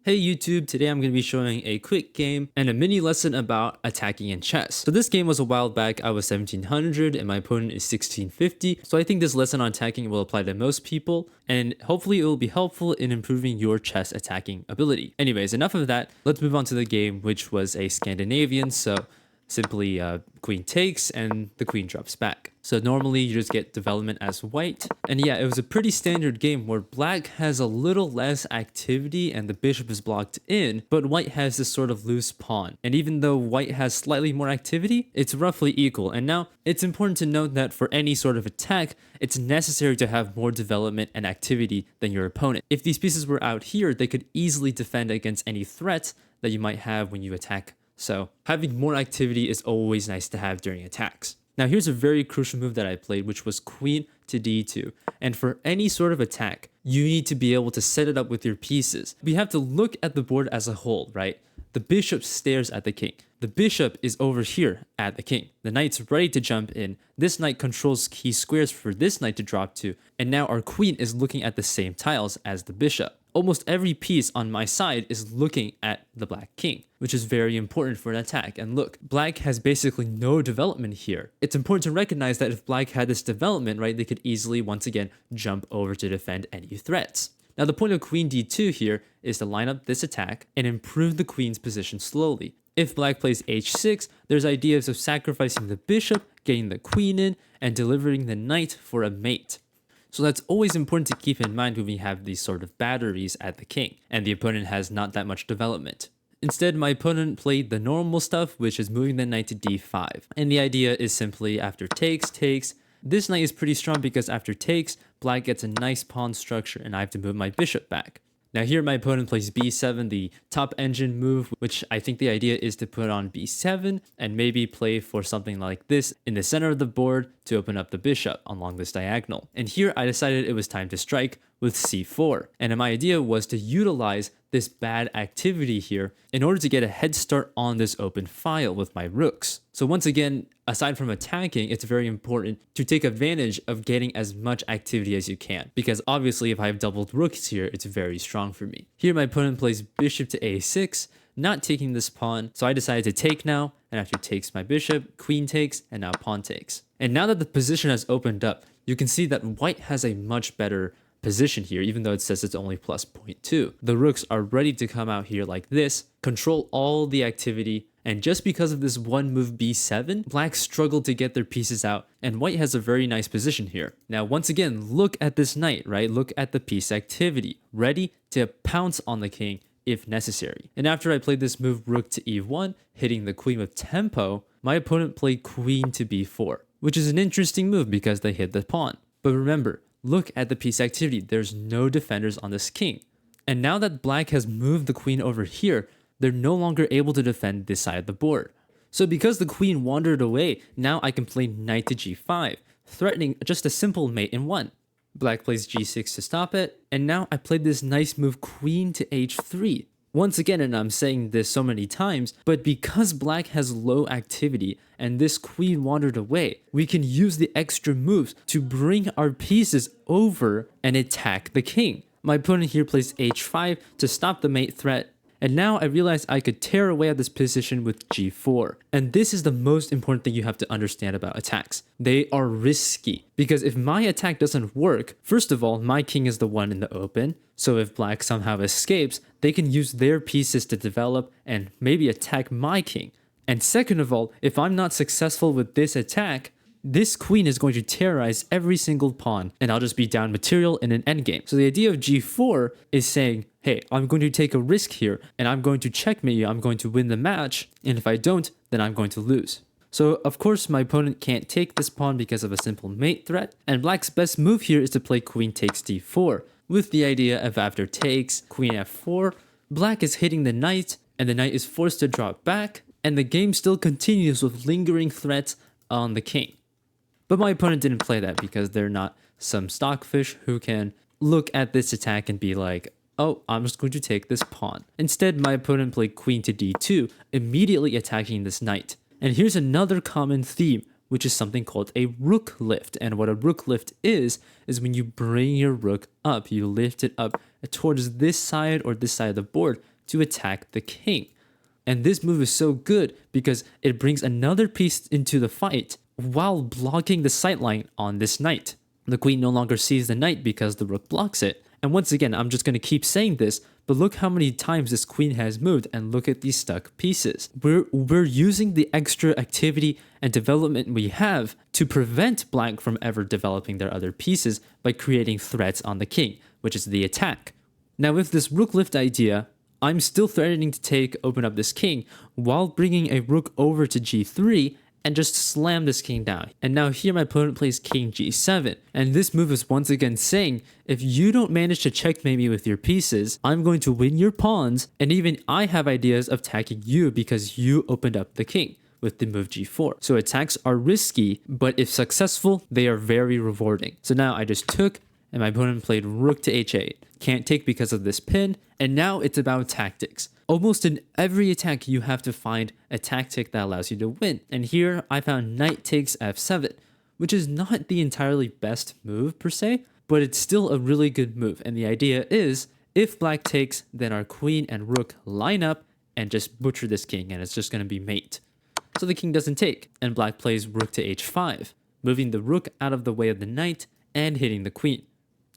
Hey YouTube, today I'm going to be showing a quick game and a mini lesson about attacking in chess. So this game was a while back. I was 1700 and my opponent is 1650. So I think this lesson on attacking will apply to most people and hopefully it will be helpful in improving your chess attacking ability. Anyways, enough of that. Let's move on to the game, which was a Scandinavian. So simply queen takes and the queen drops back. So normally you just get development as white. And yeah, it was a pretty standard game where black has a little less activity and the bishop is blocked in, but white has this sort of loose pawn. And even though white has slightly more activity, it's roughly equal. And now it's important to note that for any sort of attack, it's necessary to have more development and activity than your opponent. If these pieces were out here, they could easily defend against any threats that you might have when you attack. So having more activity is always nice to have during attacks. Now here's a very crucial move that I played, which was queen to d2. And for any sort of attack, you need to be able to set it up with your pieces. We have to look at the board as a whole, right? The bishop stares at the king. The bishop is over here at the king. The knight's ready to jump in. This knight controls key squares for this knight to drop to. And now our queen is looking at the same tiles as the bishop. Almost every piece on my side is looking at the black king, which is very important for an attack. And look, black has basically no development here. It's important to recognize that if black had this development, right, they could easily once again jump over to defend any threats. Now the point of queen d2 here is to line up this attack and improve the queen's position slowly. If black plays h6, there's ideas of sacrificing the bishop, getting the queen in, and delivering the knight for a mate. So that's always important to keep in mind when we have these sort of batteries at the king, and the opponent has not that much development. Instead, my opponent played the normal stuff, which is moving the knight to d5. And the idea is simply after takes, takes. This knight is pretty strong because after takes, black gets a nice pawn structure and I have to move my bishop back. Now here my opponent plays b7, the top engine move, which I think the idea is to put on b7 and maybe play for something like this in the center of the board to open up the bishop along this diagonal. And here I decided it was time to strike with c4. And my idea was to utilize this bad activity here in order to get a head start on this open file with my rooks. So once again, aside from attacking, it's very important to take advantage of getting as much activity as you can, because obviously if I have doubled rooks here, it's very strong for me. Here my opponent plays bishop to a6, not taking this pawn, so I decided to take now, and after takes my bishop, queen takes, and now pawn takes. And now that the position has opened up, you can see that white has a much better position here, even though it says it's only plus 0.2. The rooks are ready to come out here like this, control all the activity, and just because of this one move b7, black struggled to get their pieces out, and white has a very nice position here. Now once again, look at this knight, right? Look at the piece activity, ready to pounce on the king if necessary. And after I played this move rook to e1, hitting the queen with tempo, my opponent played queen to b4, which is an interesting move because they hit the pawn. But remember, look at the piece activity. There's no defenders on this king. And now that black has moved the queen over here, they're no longer able to defend this side of the board. So because the queen wandered away, now I can play knight to g5, threatening just a simple mate in one. Black plays g6 to stop it, and now I played this nice move queen to h3. Once again, and I'm saying this so many times, but because black has low activity and this queen wandered away, we can use the extra moves to bring our pieces over and attack the king. My opponent here plays h5 to stop the mate threat, and now I realize I could tear away at this position with g4. And this is the most important thing you have to understand about attacks. They are risky, because if my attack doesn't work, first of all, my king is the one in the open. So if black somehow escapes, they can use their pieces to develop and maybe attack my king. And second of all, if I'm not successful with this attack, this queen is going to terrorize every single pawn, and I'll just be down material in an endgame. So the idea of g4 is saying, hey, I'm going to take a risk here, and I'm going to checkmate you, I'm going to win the match, and if I don't, then I'm going to lose. So of course my opponent can't take this pawn because of a simple mate threat, and black's best move here is to play queen takes d4, with the idea of after takes, queen f4, black is hitting the knight, and the knight is forced to drop back, and the game still continues with lingering threats on the king. But my opponent didn't play that because they're not some stockfish who can look at this attack and be like, oh, I'm just going to take this pawn. Instead, my opponent played queen to d2, immediately attacking this knight. And here's another common theme, which is something called a rook lift. And what a rook lift is when you bring your rook up, you lift it up towards this side or this side of the board to attack the king. And this move is so good because it brings another piece into the fight while blocking the sightline on this knight. The queen no longer sees the knight because the rook blocks it. And once again, I'm just going to keep saying this, but look how many times this queen has moved and look at these stuck pieces. We're using the extra activity and development we have to prevent black from ever developing their other pieces by creating threats on the king, which is the attack. Now with this rook lift idea, I'm still threatening to open up this king while bringing a rook over to g3 and just slam this king down. And now here my opponent plays king g7. And this move is once again saying, if you don't manage to checkmate me with your pieces, I'm going to win your pawns, and even I have ideas of attacking you because you opened up the king with the move g4. So attacks are risky, but if successful, they are very rewarding. So now I just took, and my opponent played rook to h8. Can't take because of this pin, and now it's about tactics. Almost in every attack, you have to find a tactic that allows you to win. And here I found knight takes f7, which is not the entirely best move per se, but it's still a really good move. And the idea is, if black takes, then our queen and rook line up and just butcher this king, and it's just going to be mate. So the king doesn't take, and black plays rook to h5, moving the rook out of the way of the knight and hitting the queen.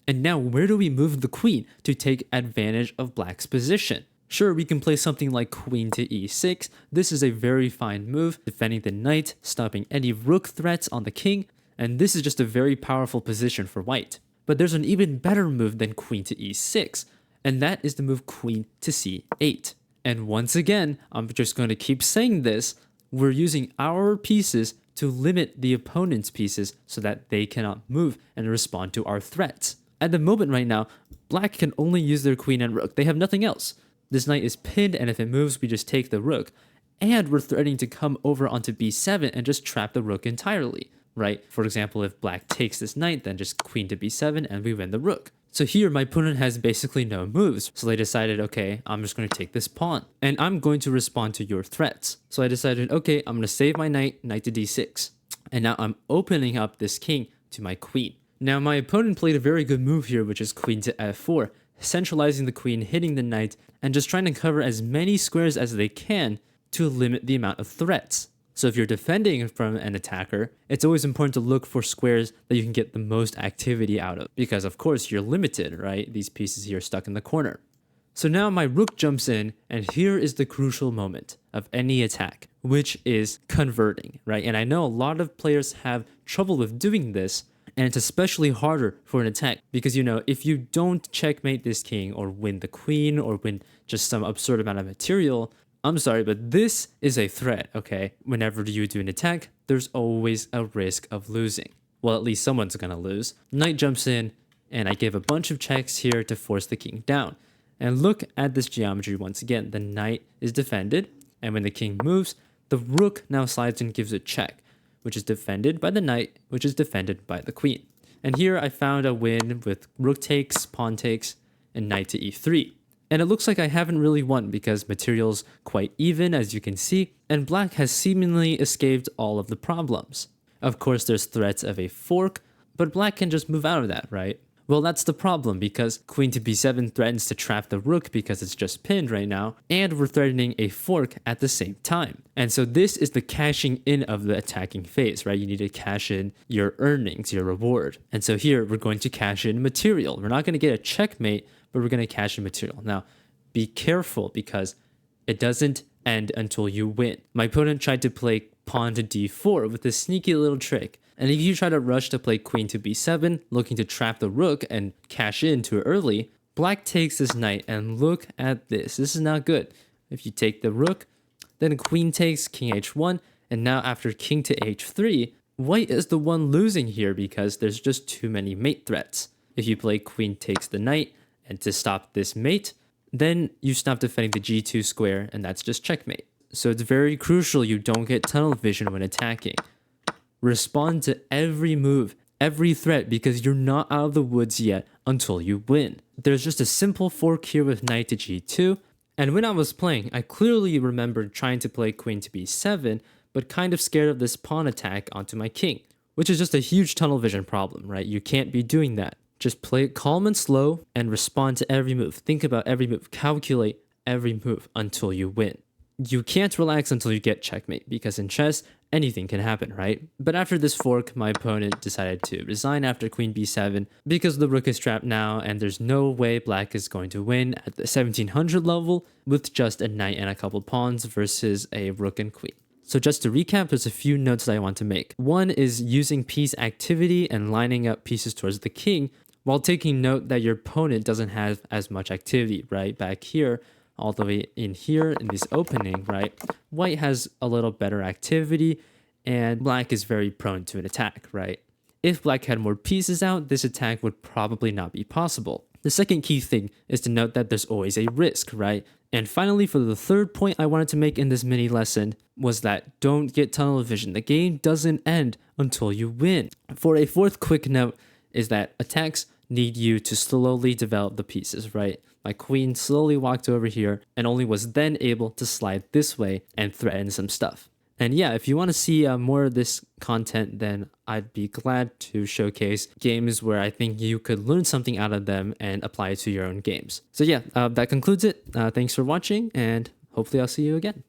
And now where do we move the queen to take advantage of black's position? Sure, we can play something like queen to e6. This is a very fine move, defending the knight, stopping any rook threats on the king, and this is just a very powerful position for white. But there's an even better move than queen to e6, and that is the move queen to c8. And once again, I'm just going to keep saying this, we're using our pieces to limit the opponent's pieces so that they cannot move and respond to our threats. At the moment right now, black can only use their queen and rook. They have nothing else. This knight is pinned, and if it moves, we just take the rook. And we're threatening to come over onto b7 and just trap the rook entirely, right? For example, if black takes this knight, then just queen to b7 and we win the rook. So here, my opponent has basically no moves. So they decided, okay, I'm just going to take this pawn, and I'm going to respond to your threats. So I decided, okay, I'm going to save my knight to d6. And now I'm opening up this king to my queen. Now my opponent played a very good move here, which is queen to f4, centralizing the queen, hitting the knight, and just trying to cover as many squares as they can to limit the amount of threats. So if you're defending from an attacker, it's always important to look for squares that you can get the most activity out of, because of course you're limited, right? These pieces here are stuck in the corner. So now my rook jumps in, and here is the crucial moment of any attack, which is converting, right? And I know a lot of players have trouble with doing this, and it's especially harder for an attack because, you know, if you don't checkmate this king or win the queen or win just some absurd amount of material, I'm sorry, but this is a threat, okay? Whenever you do an attack, there's always a risk of losing. Well, at least someone's gonna lose. Knight jumps in, and I give a bunch of checks here to force the king down. And look at this geometry once again. The knight is defended, and when the king moves, the rook now slides and gives a check, which is defended by the knight, which is defended by the queen. And here I found a win with rook takes, pawn takes, and knight to e3. And it looks like I haven't really won because material's quite even, as you can see, and black has seemingly escaped all of the problems. Of course, there's threats of a fork, but black can just move out of that, right? Well, that's the problem because queen to b7 threatens to trap the rook because it's just pinned right now, and we're threatening a fork at the same time. And so this is the cashing in of the attacking phase, right? You need to cash in your earnings, your reward. And so here we're going to cash in material. We're not going to get a checkmate, but we're going to cash in material. Now, be careful because it doesn't end until you win. My opponent tried to play pawn to d4 with this sneaky little trick. And if you try to rush to play queen to b7, looking to trap the rook and cash in too early, black takes this knight, and look at this. This is not good. If you take the rook, then queen takes, king h1, and now after king to h3, white is the one losing here because there's just too many mate threats. If you play queen takes the knight, and to stop this mate, then you stop defending the g2 square, and that's just checkmate. So it's very crucial you don't get tunnel vision when attacking. Respond to every move, every threat, because you're not out of the woods yet until you win. There's just a simple fork here with knight to g2, and when I was playing, I clearly remembered trying to play queen to b7, but kind of scared of this pawn attack onto my king, which is just a huge tunnel vision problem, right? You can't be doing that. Just play it calm and slow and respond to every move. Think about every move. Calculate every move until you win. You can't relax until you get checkmate because in chess, anything can happen, right? But after this fork, my opponent decided to resign after queen b7 because the rook is trapped now and there's no way black is going to win at the 1700 level with just a knight and a couple pawns versus a rook and queen. So just to recap, there's a few notes that I want to make. One is using piece activity and lining up pieces towards the king while taking note that your opponent doesn't have as much activity, right? Back here, all the way in here in this opening, right? White has a little better activity and black is very prone to an attack, right? If black had more pieces out, this attack would probably not be possible. The second key thing is to note that there's always a risk, right? And finally, for the third point I wanted to make in this mini lesson was that don't get tunnel vision. The game doesn't end until you win. For a fourth quick note is that attacks need you to slowly develop the pieces, right? My queen slowly walked over here and only was then able to slide this way and threaten some stuff. And yeah, if you want to see more of this content, then I'd be glad to showcase games where I think you could learn something out of them and apply it to your own games. So yeah, that concludes it. Thanks for watching and hopefully I'll see you again.